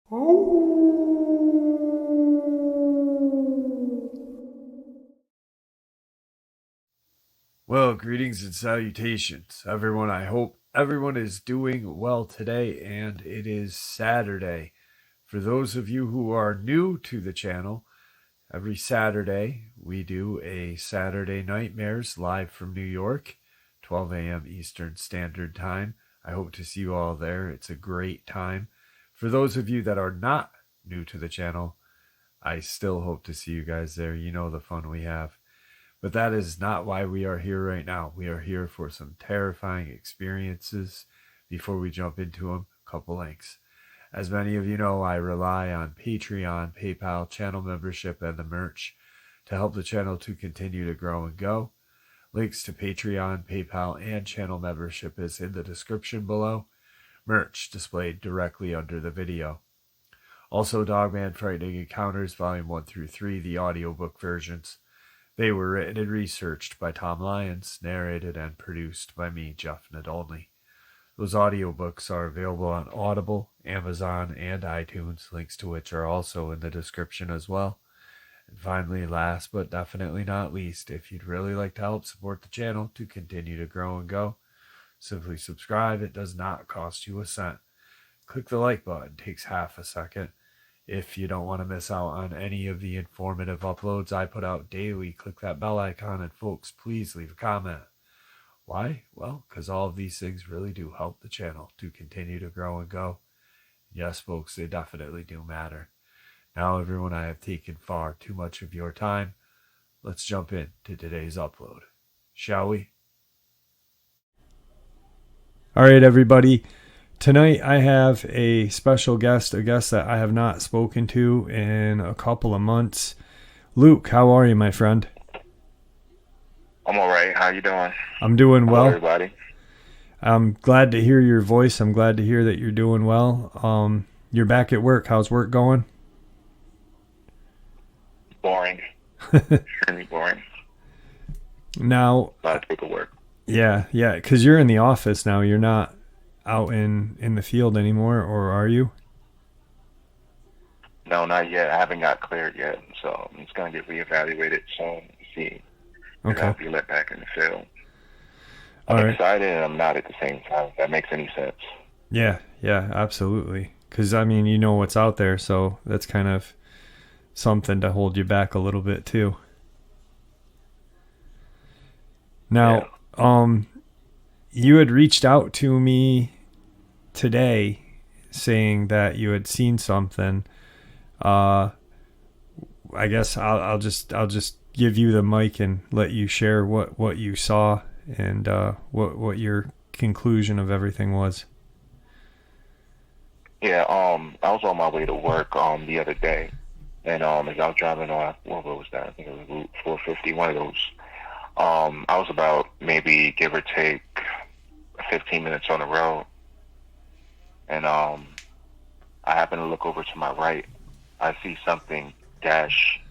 Well, greetings and salutations, everyone. I hope everyone is doing well today, and it is Saturday. For those of you who are new to the channel, every Saturday we do a Saturday Nightmares live from New York, 12 a.m. Eastern Standard Time. I hope to see you all there. It's a great time. For those of you that are not new to the channel, I still hope to see you guys there. You know the fun we have. But that is not why we are here right now. We are here for some terrifying experiences. Before we jump into them, a couple links. As many of you know, I rely on Patreon, PayPal, channel membership, and the merch to help the channel to continue to grow and go. Links to Patreon, PayPal, and channel membership is in the description below. Merch displayed directly under the video. Also, Dogman Frightening Encounters, Volume 1 through 3, the audiobook versions. They were written and researched by Tom Lyons, narrated and produced by me, Jeff Nadolny. Those audiobooks are available on Audible, Amazon, and iTunes, links to which are also in the description as well. And finally, last but definitely not least, if you'd really like to help support the channel to continue to grow and go, simply subscribe. It does not cost you a cent. Click the like button, it takes half a second. If you don't want to miss out on any of the informative uploads I put out daily, click that bell icon, and folks, please leave a comment. Why? Well, because all of these things really do help the channel to continue to grow and go. Yes, folks, they definitely do matter. Now, everyone, I have taken far too much of your time. Let's jump into today's upload, shall we? All right, everybody. Tonight I have a special guest, a guest that I have not spoken to in a couple of months. Luke, how are you, my friend? I'm all right. How you doing? I'm doing well. Hello, everybody. I'm glad to hear your voice. I'm glad to hear that you're doing well. You're back at work. How's work going? Boring. Extremely boring. Now, A lot of paperwork. yeah, because you're in the office now. You're not out in the field anymore, or are you? No, not yet. I haven't got cleared yet, so I'm just gonna get reevaluated soon to see if I'll be let back in the field. I'm excited and I'm not at the same time. If that makes any sense. Yeah, absolutely. Because I mean, you know what's out there, so that's kind of something to hold you back a little bit too. Now, you had reached out to me today saying that you had seen something. I guess I'll just give you the mic and let you share what you saw and what your conclusion of everything was. Yeah, I was on my way to work the other day, and as I was driving on, what was that? I think it was Route 450, one of those. I was about maybe give or take 15 minutes on the road, and I happen to look over to my right. I see something dash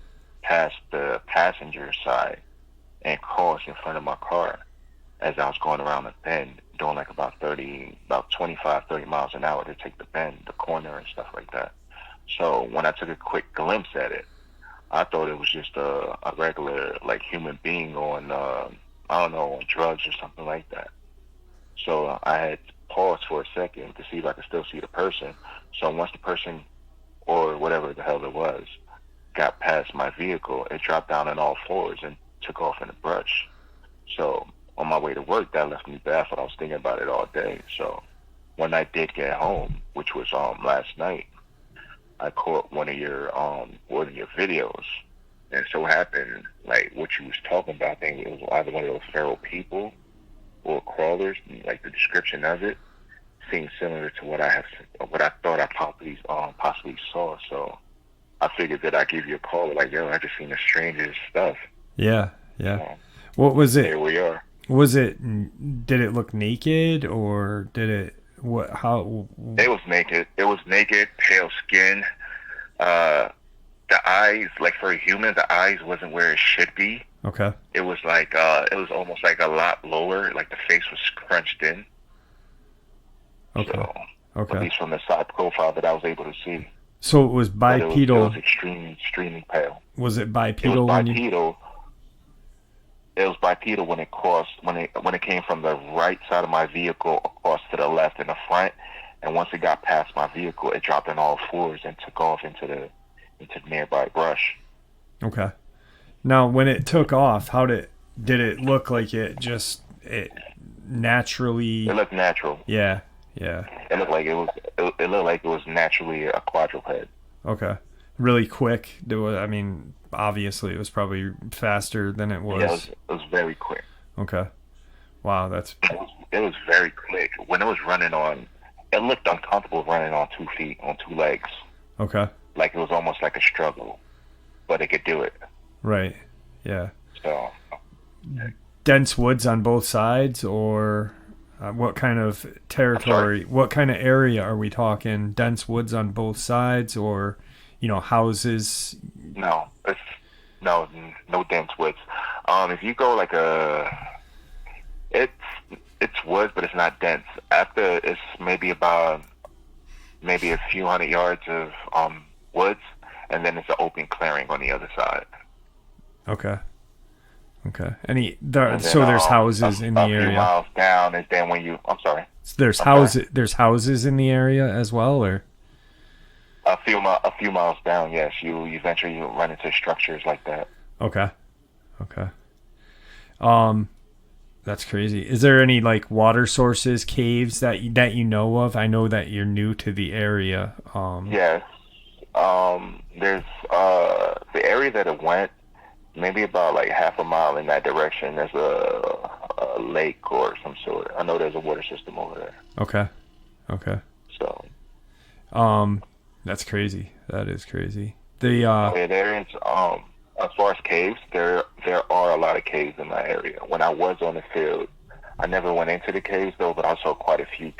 past the passenger side and cross in front of my car as I was going around a bend, doing like about 25, 30 miles an hour to take the bend, the corner and stuff like that. So when I took a quick glimpse at it, I thought it was just a regular like human being on, I don't know, on drugs or something like that. So I had paused for a second to see if I could still see the person. So once the person, or whatever the hell it was, got past my vehicle, it dropped down on all fours and took off in the brush. So on my way to work, that left me baffled. I was thinking about it all day. So when I did get home, which was last night, I caught one of your videos, and so happened like what you was talking about. I think it was either one of those feral people or crawlers. Like the description of it seemed similar to what I thought I possibly saw. So I figured that I'd give you a call. Like, yo, I just seen the strangest stuff. Yeah. What was it? Here we are. Did it look naked, or did it? What? How? It was naked. It was naked, pale skin. The eyes, like for a human, the eyes wasn't where it should be. Okay. It was like it was almost like a lot lower. Like the face was scrunched in. Okay. So, Okay. At least from the side profile that I was able to see. So it was but it was bipedal. extremely pale. Was it It was bipedal when you? bipedal. It was bipedal when it crossed when it came from the right side of my vehicle across to the left in the front, and once it got past my vehicle, it dropped on all fours and took off into the nearby brush. Okay. Now, when it took off, how did it look like it It naturally? looked natural. Yeah, yeah. It looked like it looked like it was naturally a quadruped. Okay. Really quick. I mean, obviously it was probably faster than it Yeah, was. it was very quick. Okay. Wow, that's It was very quick. When it was running on, it looked uncomfortable running on 2 feet, on 2 legs. okay. Like it was almost like a struggle, but it could do it. Right. Yeah. So Dense woods on both sides, or what kind of territory? What kind of area are we talking? Dense woods on both sides, or houses? no, it's no dense woods. If you go like it's woods, but it's not dense. After it's maybe a few hundred yards of woods, and then it's an open clearing on the other side. Okay. Okay. And then, So there's houses in the a few area. miles down is then when you. I'm sorry. There's I'm sorry. houses. There's houses in the area as well, or A few miles down, yes, you eventually run into structures like that. okay. Okay. That's crazy. Is there any like water sources, caves that you know of? I know that you're new to the area. Yes. There's the area that it went, maybe about like half a mile in that direction. There's a lake or some sort. I know there's a water system over there. Okay. Okay. So That's crazy. That is crazy. The yeah, there is as far as caves, there are a lot of caves in my area. When I was on the field, I never went into the caves though, but I saw quite a few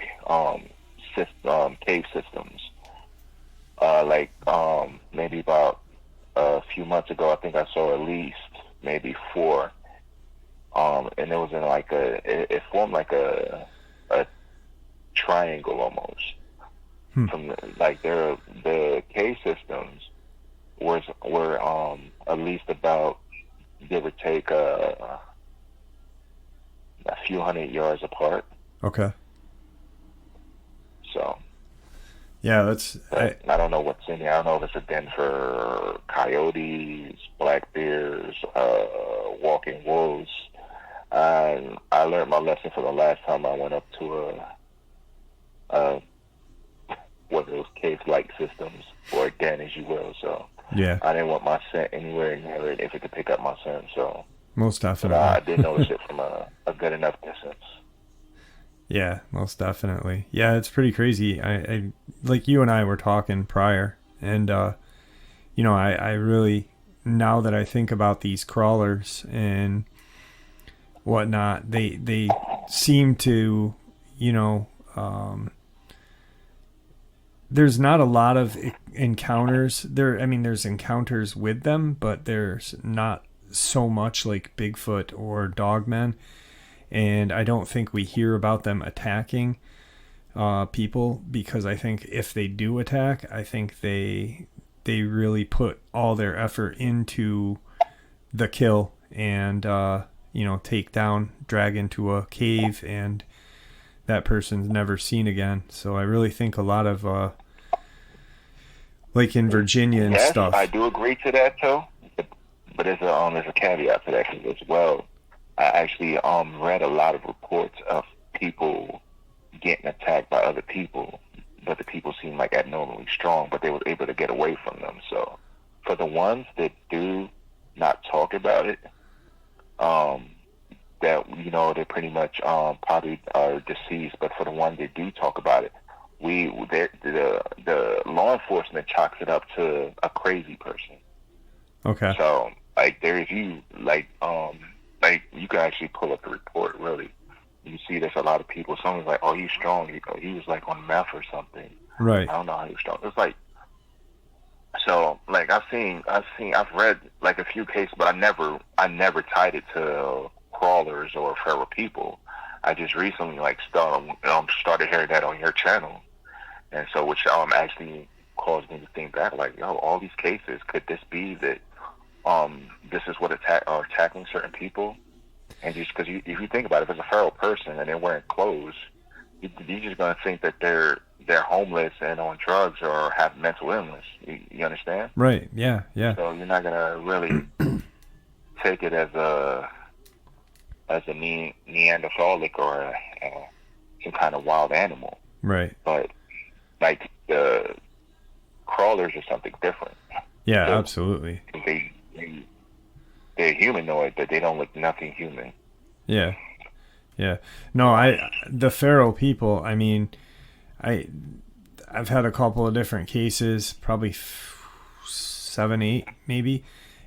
cave systems. Maybe about a few months ago, I think I saw at least maybe four. And it was in like it formed like a triangle almost. From the cave systems were at least about, give or take, a few hundred yards apart. okay. So Yeah, that's I don't know what's in there. I don't know if it's a den for coyotes, black bears, walking wolves. And I learned my lesson for the last time I went up to one of those cave-like systems, or a den, as you will. So yeah, I didn't want my scent anywhere near it if it could pick up my scent. So most but definitely. I did notice it from a good enough distance. Yeah, most definitely. Yeah, it's pretty crazy. I like you and I were talking prior, and I really, now that I think about these crawlers and whatnot, they seem to, there's not a lot of encounters there. I mean, there's encounters with them, but there's not so much like Bigfoot or Dogman, and I don't think we hear about them attacking people, because I think if they do attack, I think they really put all their effort into the kill and take down, drag into a cave, and that person's never seen again. So I really think a lot of like in Virginia and Yes, stuff. I do agree to that too. But there's a caveat to that as well. I actually read a lot of reports of people getting attacked by other people, but the people seemed like abnormally strong, but they were able to get away from them. So for the ones that do not talk about it, that they pretty much probably are deceased. But for the ones that do talk about it, the law enforcement chalks it up to a crazy person. Okay. So you can actually pull up the report. Really, you see there's a lot of people. Someone's like, "Oh, he's strong. He was like on meth or something." Right. I don't know how he's strong. It's like, so like I've read like a few cases, but I never tied it to crawlers or feral people. I just recently started hearing that on your channel, and so which actually caused me to think back, like, yo, all these cases, could this be that this is what are attacking certain people? And just because if you think about it, if it's a feral person and they're wearing clothes, you're just gonna think that they're homeless and on drugs or have mental illness. You understand? Right. Yeah. Yeah. So you're not gonna really take it as a Neanderthalic or some kind of wild animal. Right. But like the crawlers are something different. Yeah. So absolutely. They're humanoid, but they don't look nothing human. Yeah. Yeah. No, the feral people, I mean, I've had a couple of different cases, probably 7, 8 maybe,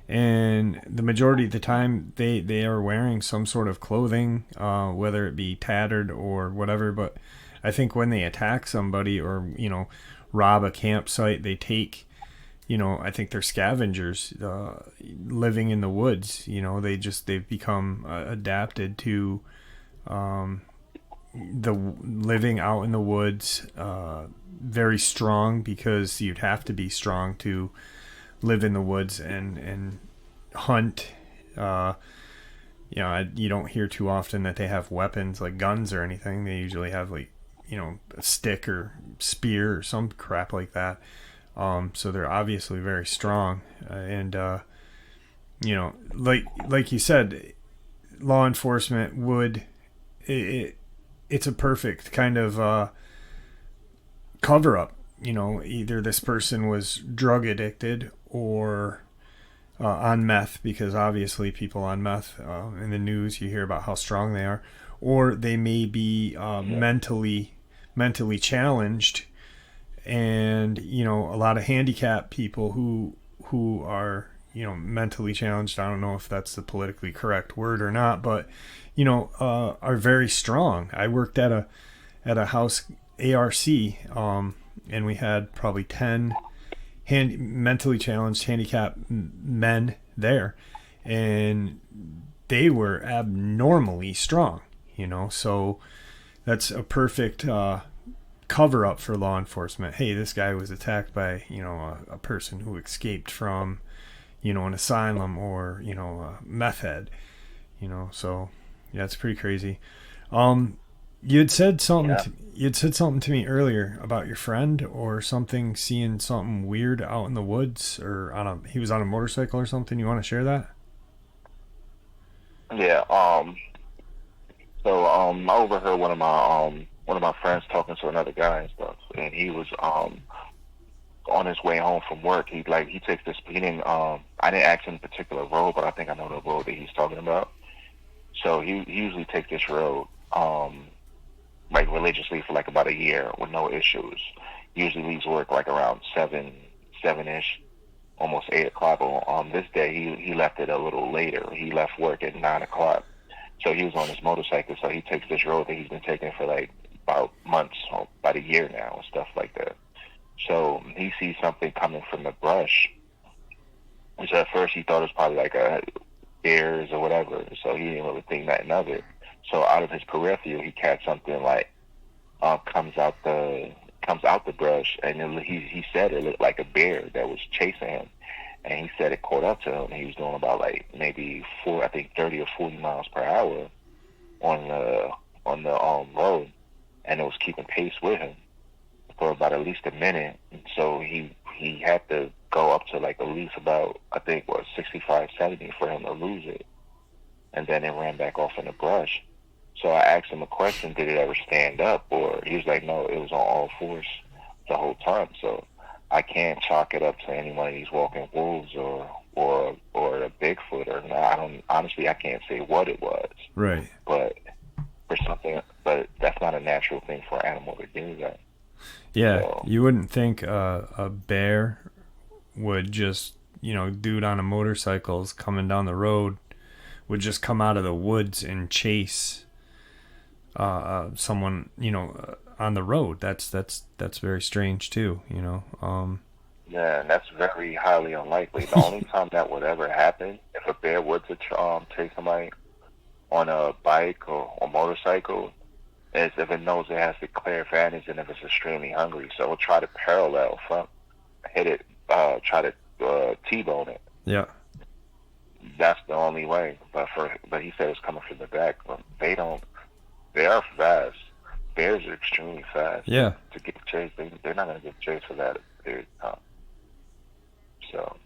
and the majority of the time they are wearing some sort of clothing, whether it be tattered or whatever. But I think when they attack somebody or rob a campsite, they take, I think they're scavengers, living in the woods. They've become adapted to the living out in the woods, very strong, because you'd have to be strong to live in the woods and hunt. You don't hear too often that they have weapons like guns or anything. They usually have like, a stick or spear or some crap like that. So they're obviously very strong. And like you said, law enforcement would, it's a perfect kind of cover up. Either this person was drug addicted or on meth, because obviously people on meth, in the news you hear about how strong they are, or they may be mentally challenged, and a lot of handicapped people who are mentally challenged. I don't know if that's the politically correct word or not, but are very strong. I worked at a house ARC, and we had probably 10 mentally challenged handicapped men there, and they were abnormally strong. So that's a perfect cover up for law enforcement. Hey, this guy was attacked by a person who escaped from an asylum, or a meth head. So yeah, it's pretty crazy. You'd said something. Yeah. You'd said something to me earlier about your friend or something, seeing something weird out in the woods, or he was on a motorcycle or something. You want to share that? Yeah. So I overheard one of my friends talking to another guy and stuff, and he was on his way home from work. He takes this. He didn't. I didn't ask him the particular road, but I think I know the road that he's talking about. So he usually takes this road, like religiously for like about a year with no issues. Usually leaves work like around 7-ish, almost 8 o'clock. On this day, he left it a little later. He left work at 9 o'clock. So he was on his motorcycle. So he takes this road that he's been taking for like about months, or about a year now, and stuff like that. So he sees something coming from the brush. So at first he thought it was probably like a bears or whatever. So he didn't really think nothing of it. So out of his peripheral, he catch something like comes out the brush, and he said it looked like a bear that was chasing him. And he said it caught up to him. He was doing about like maybe 30 or 40 miles per hour on the road, and it was keeping pace with him for about at least a minute. And so he had to go up to like at least about, I think, 65, 70 for him to lose it. And then it ran back off in the brush. So I asked him a question: did it ever stand up? Or he was like, no, it was on all fours the whole time. So I can't chalk it up to any one of these walking wolves or a Bigfoot, or I can't say what it was. Right. But that's not a natural thing for an animal to do that. Yeah, So, you wouldn't think a bear would just, dude on a motorcycle's coming down the road, would just come out of the woods and chase someone, on the road. That's very strange too, yeah, and that's very highly unlikely. The only time that would ever happen, if a bear were to chase somebody on a bike or a motorcycle, is if it knows it has the clear advantage and if it's extremely hungry. So it'll try to parallel from hit it, try to T-bone it. Yeah. That's the only way. But he said it was coming from the back. But they are fast. Bears are extremely fast. Yeah. To get chased, they're not going to get chased for that period of time. So.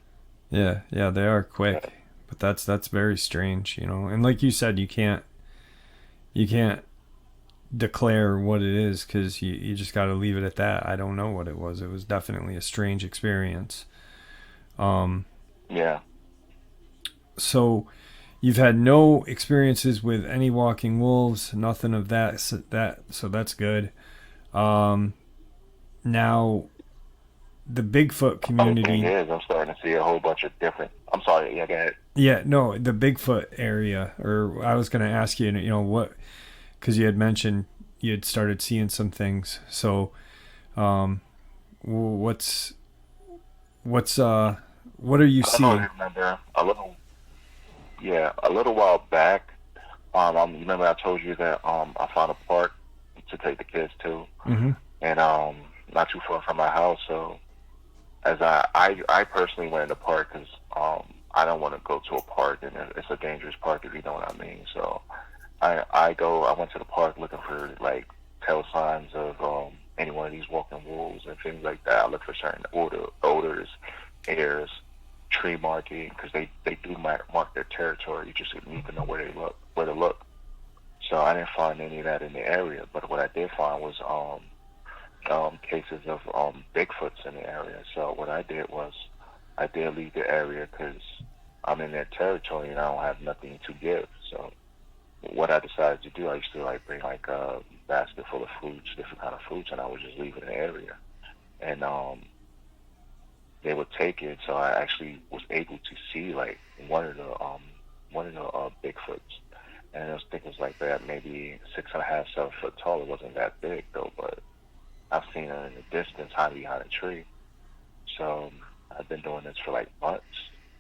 Yeah, they are quick. Yeah. But that's very strange, you know. And like you said, you can't declare what it is, because you just got to leave it at that. I don't know what it was. It was definitely a strange experience. Yeah. So you've had no experiences with any walking wolves, nothing of that. So that's good. Now, the Bigfoot community. The thing is, I'm starting to see a whole bunch of different. I'm sorry. Yeah, go ahead. Yeah, no, the Bigfoot area. Or I was going to ask you, you know, what, because you had mentioned you had started seeing some things. So, what are you seeing? I remember a little while back. Remember I told you that I found a park to take the kids to, mm-hmm. and not too far from my house. So, as I personally went in the park because I don't want to go to a park, and it's a dangerous park, if you know what I mean. So, I went to the park looking for like tell signs of any one of these walking wolves and things like that. I look for certain odors, airs, tree marking, because they do mark their territory. You just need to know where to look. So I didn't find any of that in the area, but what I did find was cases of Bigfoots in the area. So what I did was I did leave the area because I'm in their territory and I don't have nothing to give. So what I decided to do, I used to bring like a basket full of fruits, different kind of fruits, and I would just leave it in the area. And they would take it. So I actually was able to see like one of the Bigfoots. And I think it was like that, maybe 6.5, 7 foot tall. It wasn't that big though, but I've seen it in the distance, hiding behind a tree. So I've been doing this for like months.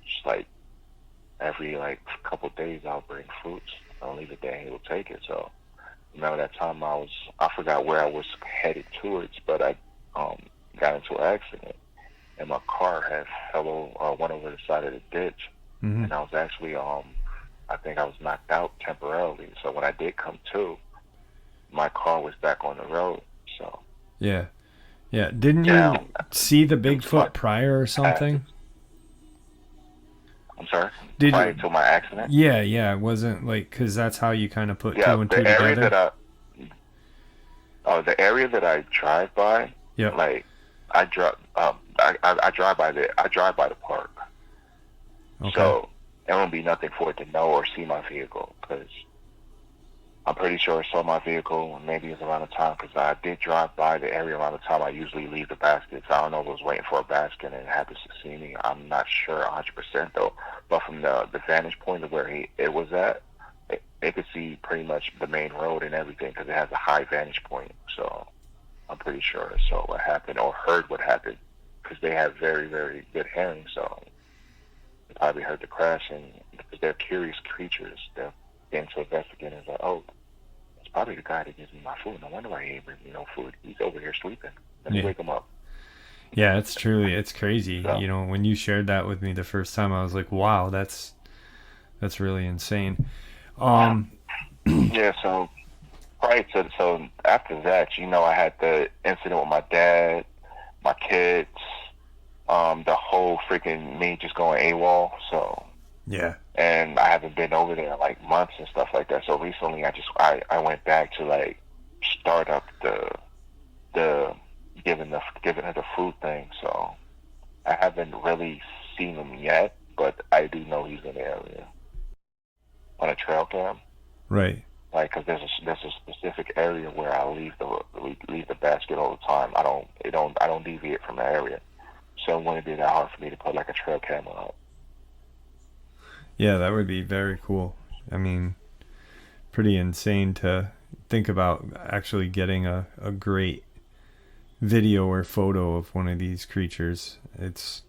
Just like every couple of days, I'll bring fruits. I'll leave it there, and he'll take it. So remember that time I forgot where I was headed towards, but I got into an accident, and my car had went over the side of the ditch, mm-hmm. and I was actually I think I was knocked out temporarily. So when I did come to, my car was back on the road. So yeah. Didn't you see the Bigfoot prior or something? I'm sorry. Prior to my accident. Yeah. It wasn't like, because that's how you kind of put two and two together. The area that I drive by. Yeah. Like I drive by the park. Okay. So there won't be nothing for it to know or see my vehicle, because I'm pretty sure it saw my vehicle, and maybe it's around the time, because I did drive by the area around the time I usually leave the baskets. I don't know if it was waiting for a basket and it happens to see me. I'm not sure 100% though. But from the vantage point of where it was at, it could see pretty much the main road and everything, because it has a high vantage point. So I'm pretty sure it saw what happened or heard what happened, because they have very, very good hearing. So they probably heard the crash, and because they're curious creatures, they're getting to investigate, and it's like, oh, it's probably the guy that gives me my food. No wonder why he ain't bringing me no food. He's over here sleeping. Let me wake him up. Yeah, it's crazy. So, you know, when you shared that with me the first time, I was like, wow, that's really insane. Yeah, so after that, you know, I had the incident with my dad, my kids, the whole freaking me just going AWOL. So yeah, and I haven't been over there in like months and stuff like that. So recently, I went back to like start up the giving her the food thing. So I haven't really seen him yet, but I do know he's in the area on a trail cam. Right. Like, cause there's a specific area where I leave the basket all the time. I don't deviate from the area. So it wouldn't be that hard for me to put like a trail camera up. Yeah, that would be very cool. I mean, pretty insane to think about actually getting a great video or photo of one of these creatures. It's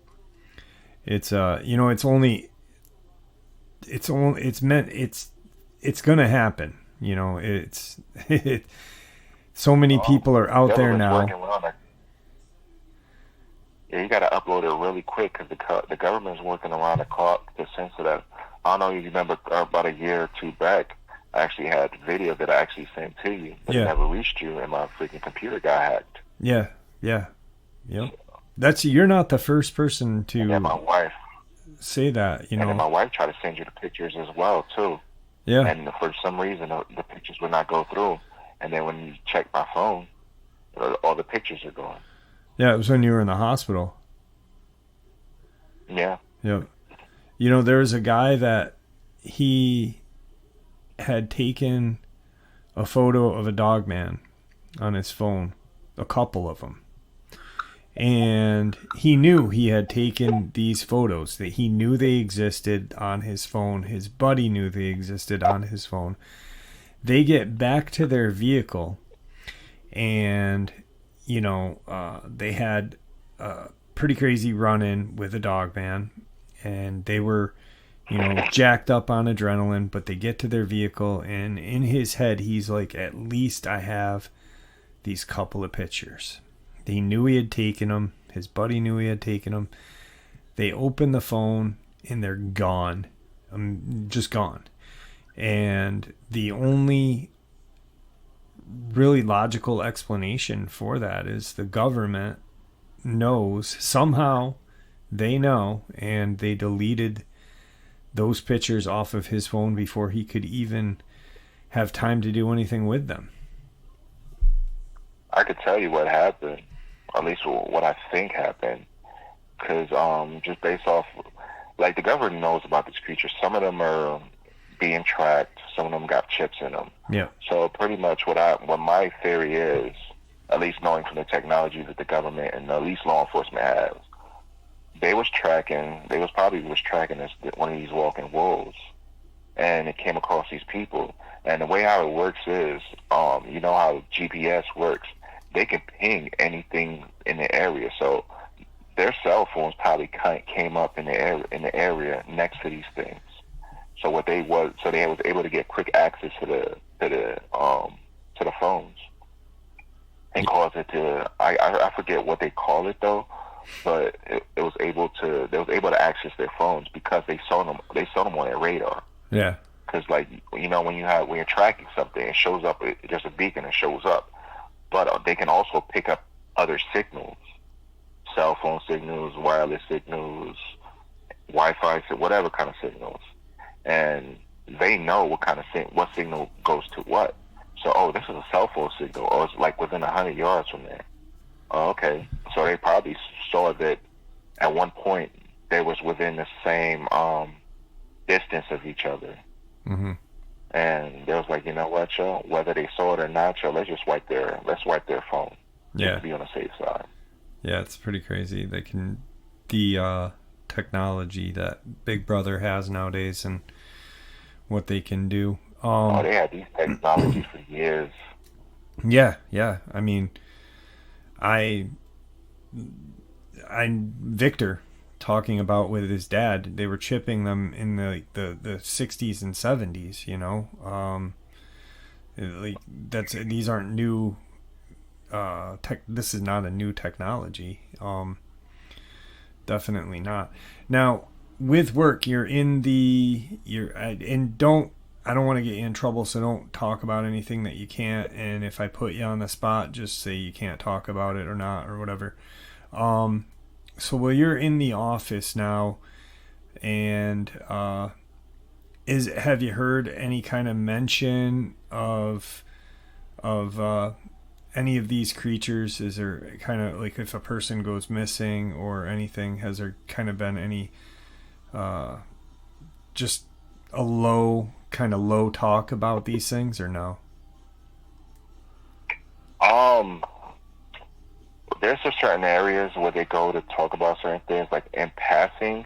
you know, it's gonna happen. You know, so many people are out there now. Yeah, you got to upload it really quick because the government's working around the clock to censor that. I don't know if you remember about a year or two back, I actually had video that I actually sent to you, but it Yeah. never reached you, and my freaking computer got hacked. Yeah. Yeah. Yep. You're not the first person And then my to wife, say that, and then my wife tried to send you the pictures as well too. Yeah. And for some reason, the pictures would not go through. And then when you check my phone, all the pictures are gone. Yeah, it was when you were in the hospital. Yeah. Yep. You know, there was a guy that he had taken a photo of a Dogman on his phone, a couple of them. And he knew he had taken these photos, that he knew they existed on his phone. His buddy knew they existed on his phone. They get back to their vehicle, and, you know, they had a pretty crazy run-in with a Dogman, and they were, you know, jacked up on adrenaline, but they get to their vehicle, and in his head, he's like, at least I have these couple of pictures. He knew he had taken them. His buddy knew he had taken them. They open the phone, and they're gone. Just gone. And the only really logical explanation for that is the government knows, somehow they know, and they deleted those pictures off of his phone before he could even have time to do anything with them. I could tell you what happened, or at least what I think happened, because just based off, like, the government knows about these creatures. Some of them are being tracked. Some of them got chips in them. Yeah. So pretty much what my theory is, at least knowing from the technology that the government and at least law enforcement has, they was probably tracking this, one of these walking wolves, and it came across these people. And the way how it works is, you know how GPS works. They can ping anything in the area. So their cell phones probably came up in the area next to these things. So they was able to get quick access to the phones and cause it to. I forget what they call it though, but they was able to access their phones because they saw them on their radar. Yeah. Because, like, you know, when you're tracking something, it shows up. It's just a beacon. It shows up, but they can also pick up other signals, cell phone signals, wireless signals, Wi-Fi, whatever kind of signals, and they know what signal goes to what. So, this is a cell phone signal, or it's like within 100 yards from there. Oh, okay. So they probably saw that at one point they was within the same distance of each other. Mm-hmm. And they was like, you know what, y'all? Whether they saw it or not, y'all, let's wipe their phone. Yeah. To be on the safe side. Yeah, it's pretty crazy. The technology that Big Brother has nowadays and what they can do. They had these technologies for years. Yeah. I mean, Victor talking about with his dad, they were chipping them in the 60s and 70s, you know. These aren't new this is not a new technology. Definitely not. Now, with work, I don't want to get you in trouble, so don't talk about anything that you can't, and if I put you on the spot, just say you can't talk about it or not or whatever. So you're in the office now, and have you heard any kind of mention of any of these creatures? Is there kind of, like, if a person goes missing or anything, has there kind of been any just a low talk about these things, or no? There's just certain areas where they go to talk about certain things, like in passing.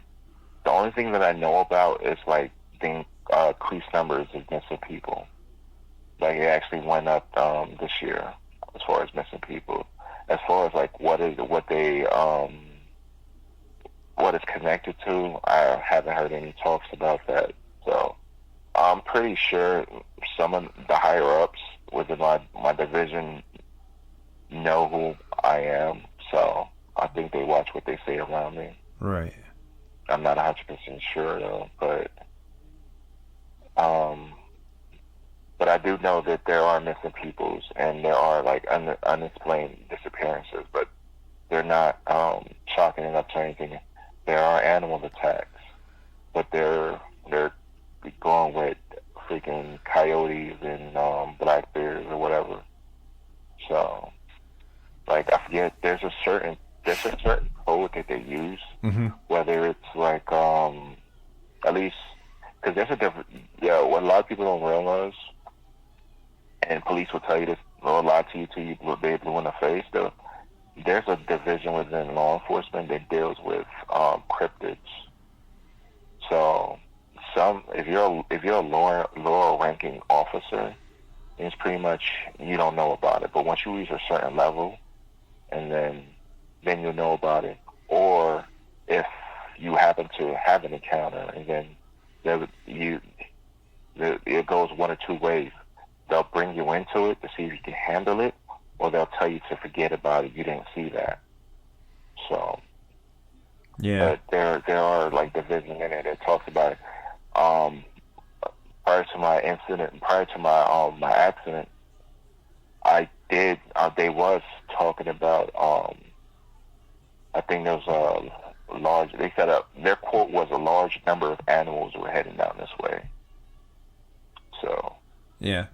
The only thing that I know about is, like, the increased numbers of missing people. Like, it actually went up this year as far as missing people. As far as, like, what it's connected to, I haven't heard any talks about that. So I'm pretty sure some of the higher ups within my division know who I am. So I think they watch what they say around me. Right. I'm not 100% sure though, but I do know that there are missing peoples and there are like unexplained disappearances, but they're not chalking it up to anything. There are animal attacks, but they're going with freaking coyotes and black bears or whatever. So, like, I forget. There's a certain code that they use, whether it's like at least because there's a different. Yeah, what a lot of people don't realize, and police will tell you this or lie to you till you they blue in the face. Though, there's a division within law enforcement that deals with cryptids. So, if you're a lower ranking officer, it's pretty much you don't know about it. But once you reach a certain level, and then you'll know about it. Or if you happen to have an encounter, and then it goes one or two ways. They'll bring you into it to see if you can handle it, or they'll tell you to forget about it. You didn't see that. So, yeah, there are like division in it that talks about it. Prior to my incident, prior to my accident, they was talking about I think there was a large. They said their quote was a large number of animals were heading down this way. So yeah.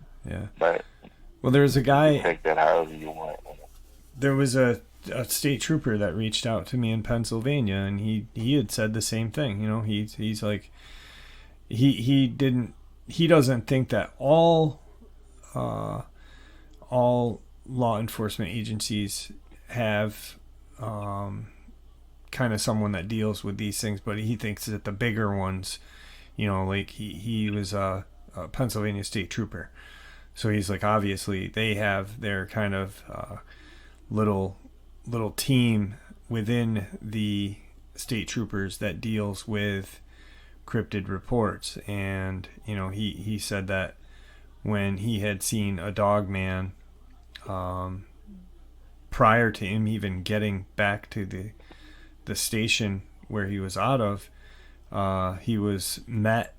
But well, there's a guy. Take that however you want. There was a state trooper that reached out to me in Pennsylvania, and he had said the same thing. You know, he's like he doesn't think that all law enforcement agencies have kind of someone that deals with these things, but he thinks that the bigger ones, you know, like he was a Pennsylvania state trooper, so he's like, obviously they have their kind of little team within the state troopers that deals with cryptid reports. And you know, he said that when he had seen a Dogman prior to him even getting back to the station where he was out of, he was met,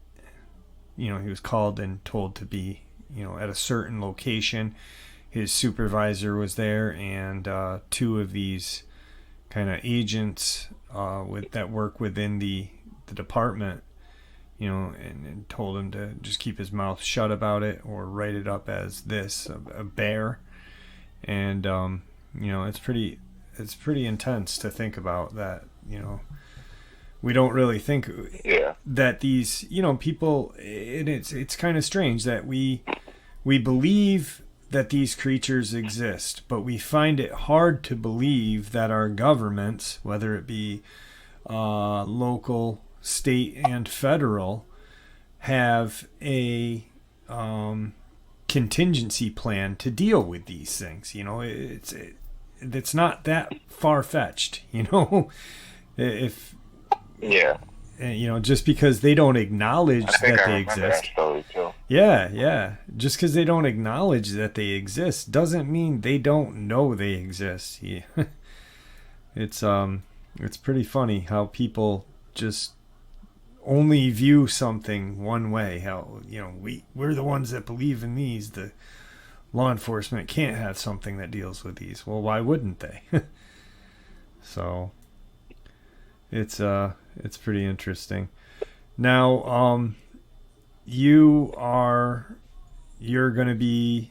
you know, he was called and told to be, you know, at a certain location. His supervisor was there, and two of these kind of agents that work within the department, you know, and told him to just keep his mouth shut about it or write it up as a bear. And you know, it's pretty intense to think about that. You know, we don't really think that these, you know, people, and it's kind of strange that we believe that these creatures exist, but we find it hard to believe that our governments, whether it be local, state, and federal, have a contingency plan to deal with these things. You know, it's not that far-fetched, you know. If you know, just because they don't acknowledge that they exist. Yeah. Just because they don't acknowledge that they exist doesn't mean they don't know they exist. Yeah. It's pretty funny how people just only view something one way. How, you know, we're the ones that believe in these. The law enforcement can't have something that deals with these. Well, why wouldn't they? So it's pretty interesting. Now, you're going to be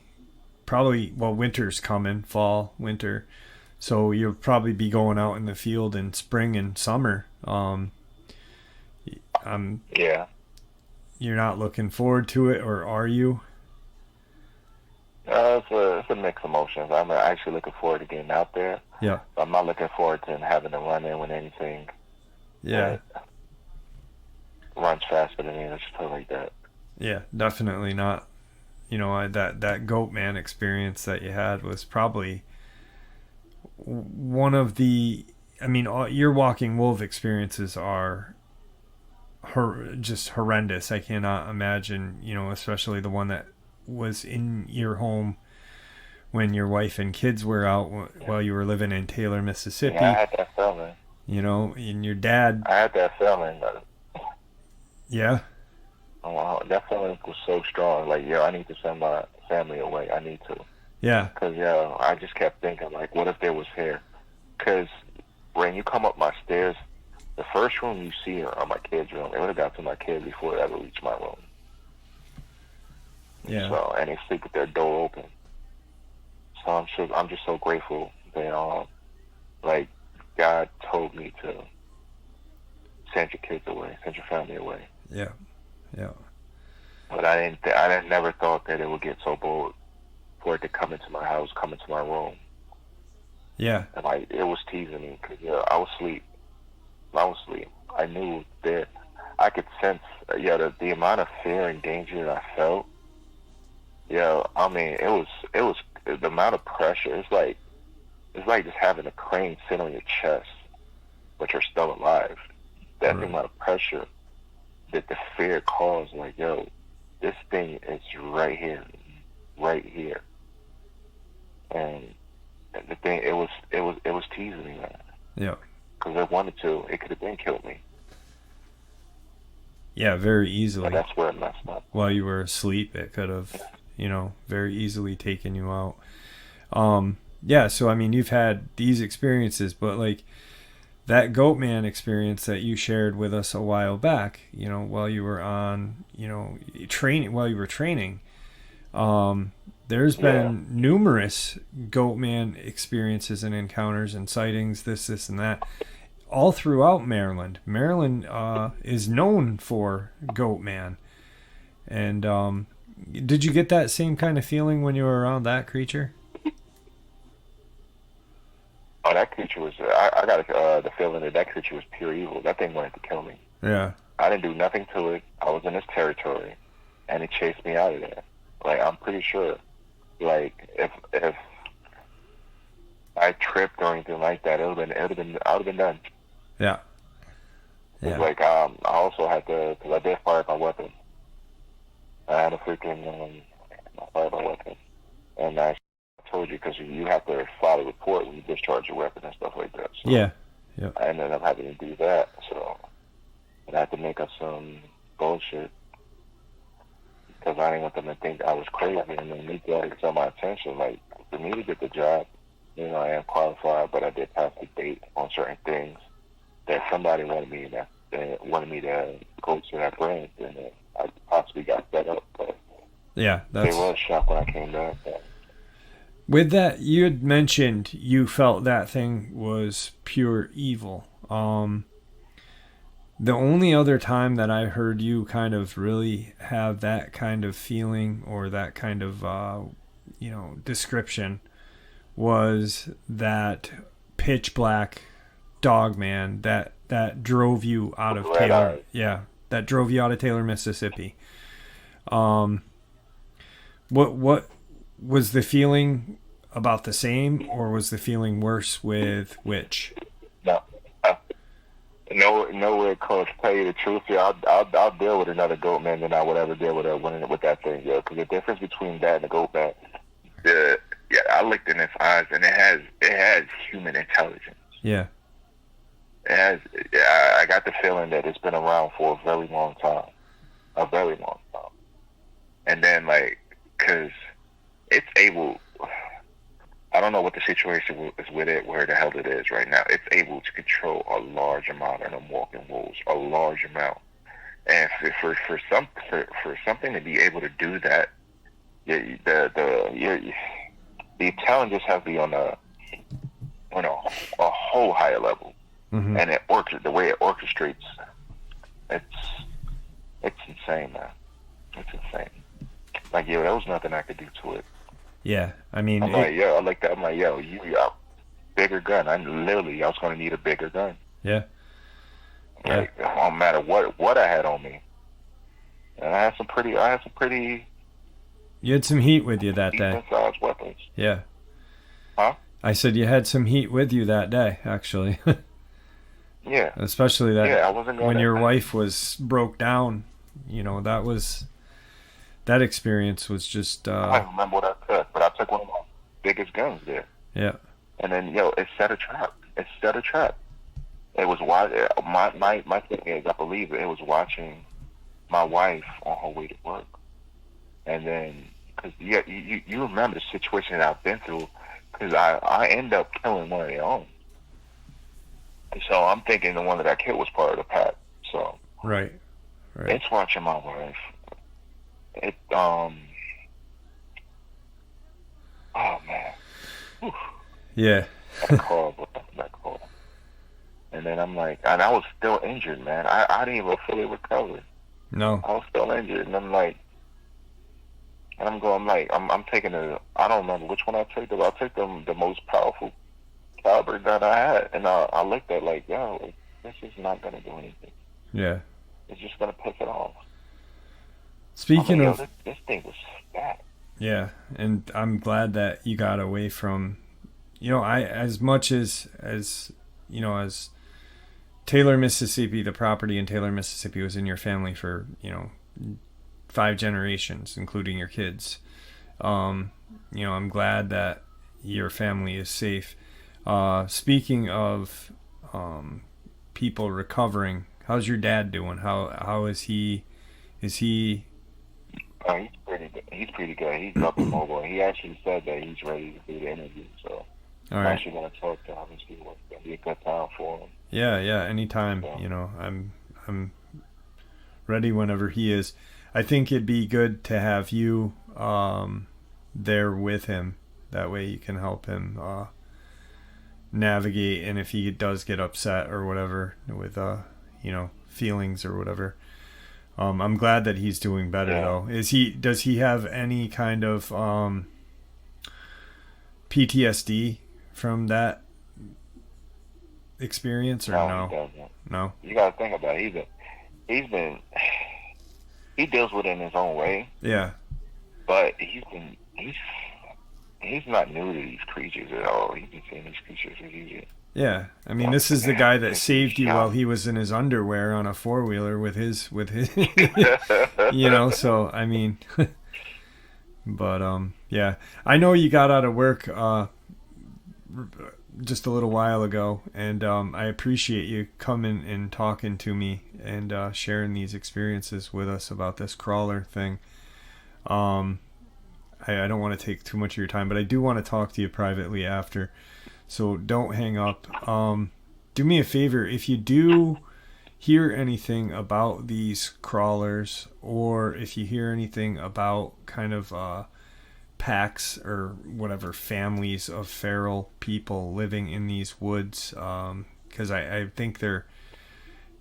probably, well, winter's coming, fall, winter. So you'll probably be going out in the field in spring and summer. You're not looking forward to it, or are you? It's a mix of emotions. I'm actually looking forward to getting out there. Yeah. I'm not looking forward to having to run in with anything. Yeah. Runs faster than me. Let's just put it like that. Yeah, definitely not. You know, that Goatman experience that you had was probably one of the. I mean, your Walking Wolf experiences are just horrendous. I cannot imagine. You know, especially the one that was in your home when your wife and kids were out while you were living in Taylor, Mississippi. Yeah, I had that feeling. You know, and your dad. I had that feeling. Yeah. That feeling was so strong. Like, yo, I need to send my family away. I need to. Yeah. Because, yo, I just kept thinking, like, what if they was here? Because when you come up my stairs, the first room you see are my kids' room. They would have got to my kids before it ever reached my room. Yeah. So, and they sleep with their door open. So I'm just so grateful that, like, God told me to send your kids away, send your family away. Yeah. Yeah. But I never thought that it would get so bold for it to come into my house, come into my room. Yeah. And like, it was teasing me because I was asleep. I knew that I could sense, the amount of fear and danger that I felt. Yeah, I mean, it was the amount of pressure. It's like just having a crane sit on your chest, but you're still alive. That's the amount of pressure that the fear caused. Like, yo, this thing is right here, and the thing it was teasing me, man. Yeah. Because it wanted to, it could have been killed me. Yeah, very easily. But that's where it messed up. While you were asleep, it could have, very easily taken you out. Yeah, so I mean, you've had these experiences, but like that Goatman experience that you shared with us a while back, while you were on, training, there's been numerous Goatman experiences and encounters and sightings, this and that, all throughout Maryland. Maryland is known for Goatman. And did you get that same kind of feeling when you were around that creature? Oh, that creature was, I got the feeling that creature was pure evil. That thing wanted to kill me. Yeah. I didn't do nothing to it. I was in its territory, and it chased me out of there. Like, I'm pretty sure, like, if I tripped or anything like that, I would have been done. Yeah. Yeah. Like, I also had to, because I did fire my weapon. I had a freaking, I fired my weapon. And I told you, because you have to file a report when you discharge your weapon and stuff like that. So yeah. Yeah. I ended up having to do that. So I had to make up some bullshit because I didn't want them to think I was crazy, and then me getting some of my attention. Like, for me to get the job, I am qualified, but I did pass the date on certain things that somebody wanted me to go to that branch, and I possibly got set up. But yeah, they were shocked when I came back. But with that, you had mentioned you felt that thing was pure evil. The only other time that I heard you kind of really have that kind of feeling or that kind of, description was that pitch black Dogman that drove you out of Taylor. Yeah, that drove you out of Taylor, Mississippi. What was the feeling about the same, or was the feeling worse with which? Nowhere close. To tell you the truth, I'll deal with another Goatman than I would ever deal with that thing, because the difference between that and the Goatman, I looked in its eyes, and it has human intelligence. Yeah. It has. I got the feeling that it's been around for a very long time, and then because it's able. I don't know what the situation is with it, where the hell it is right now. It's able to control a large amount of them walking wolves, a large amount. And for something to be able to do that, the intelligence has to be on a whole higher level. Mm-hmm. And the way it orchestrates, it's insane, man. It's insane. Like, there was nothing I could do to it. Yeah, I mean, I'm like, you got bigger gun. I was going to need a bigger gun. Yeah. Like, no matter what I had on me, and I had some pretty. You had some heat with you that day. Decent-sized weapons. Yeah. Huh? I said you had some heat with you that day, actually. Yeah. Especially that. Yeah, I wasn't going when your wife was broke down. That experience was just. I don't remember what I took, but I took one of my biggest guns there. Yeah. And then, it set a trap. It was my thing is, I believe it was watching my wife on her way to work, and then because you remember the situation that I've been through, because I end up killing one of their own. And so I'm thinking the one that I killed was part of the pack. So Right. it's watching my wife. It oh man. Whew. Yeah. That call, bro. That call. And then I'm like, and I was still injured, man. I didn't even fully recover. No. I was still injured, and I'm like, and I'm taking I don't remember which one I took, but I took the most powerful caliber that I had, and I looked at like, yo, like, this is not gonna do anything. Yeah. It's just gonna piss it off. Speaking of, this thing was fat. yeah, and I'm glad that you got away from, I as much as as Taylor, Mississippi, the property in Taylor, Mississippi was in your family for 5 generations, including your kids. I'm glad that your family is safe. Speaking of people recovering, how's your dad doing? How is he? Is he? He's pretty good. He's pretty good. He's up and mobile. He actually said that he's ready to do the interview. So All I'm right. actually gonna talk to him and see what's gonna be a good time for him. Yeah. Anytime. So, I'm ready whenever he is. I think it'd be good to have you there with him. That way you can help him navigate, and if he does get upset or whatever with feelings or whatever. I'm glad that he's doing better though. Does he have any kind of PTSD from that experience or no? He doesn't. No. You gotta think about it. He deals with it in his own way, Yeah. but he's not new to these creatures at all. He's been seeing these creatures for years. Yeah, I mean, this is the guy that saved you while he was in his underwear on a 4-wheeler with his, So I mean, but yeah, I know you got out of work just a little while ago, and I appreciate you coming and talking to me and sharing these experiences with us about this crawler thing. I don't want to take too much of your time, but I do want to talk to you privately after. So don't hang up. Do me a favor, if you do hear anything about these crawlers, or if you hear anything about kind of packs or whatever, families of feral people living in these woods, because I think they're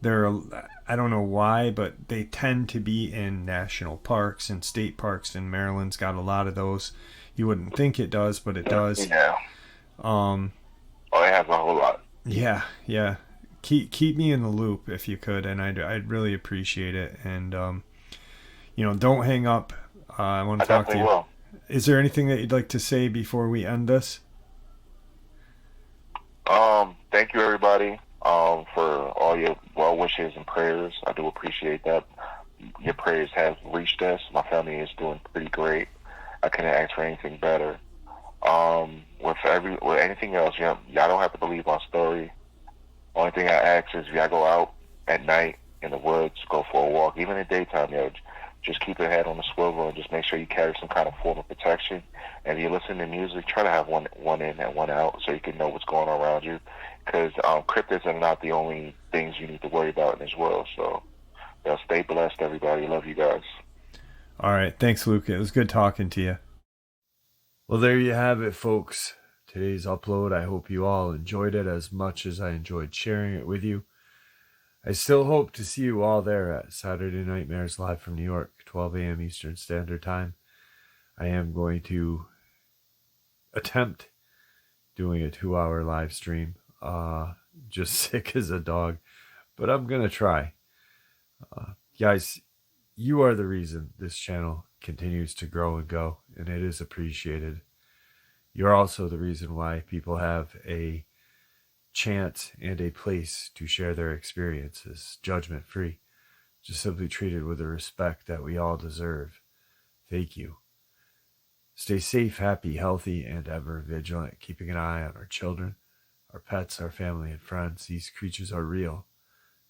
I don't know why, but they tend to be in national parks and state parks, and Maryland's got a lot of those. You wouldn't think it does, but it does. Yeah. It has a whole lot. Yeah. Keep me in the loop if you could, and I'd really appreciate it. And don't hang up. I want to talk to you. Will. Is there anything that you'd like to say before we end this? Thank you everybody for all your well wishes and prayers. I do appreciate that. Your prayers have reached us. My family is doing pretty great. I couldn't ask for anything better. With anything else, y'all don't have to believe my story. Only thing I ask is if y'all go out at night in the woods, go for a walk, even in the daytime, just keep your head on the swivel and just make sure you carry some kind of form of protection. And if you listen to music, try to have one in and one out so you can know what's going on around you. Because cryptids are not the only things you need to worry about in this world. So stay blessed, everybody. Love you guys. All right. Thanks, Luke. It was good talking to you. Well, there you have it, folks. Today's upload. I hope you all enjoyed it as much as I enjoyed sharing it with you. I still hope to see you all there at Saturday Nightmares live from New York, 12 a.m. Eastern Standard Time. I am going to attempt doing a 2-hour live stream. Just sick as a dog, but I'm going to try. Guys, you are the reason this channel continues to grow and go, and it is appreciated. You're also the reason why people have a chance and a place to share their experiences, judgment-free, just simply treated with the respect that we all deserve. Thank you. Stay safe, happy, healthy, and ever vigilant, keeping an eye on our children, our pets, our family, and friends. These creatures are real.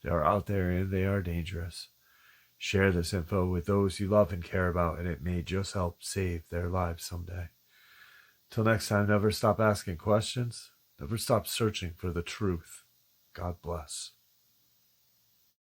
They are out there and they are dangerous. Share this info with those you love and care about, and it may just help save their lives someday. Till next time, never stop asking questions. Never stop searching for the truth. God bless.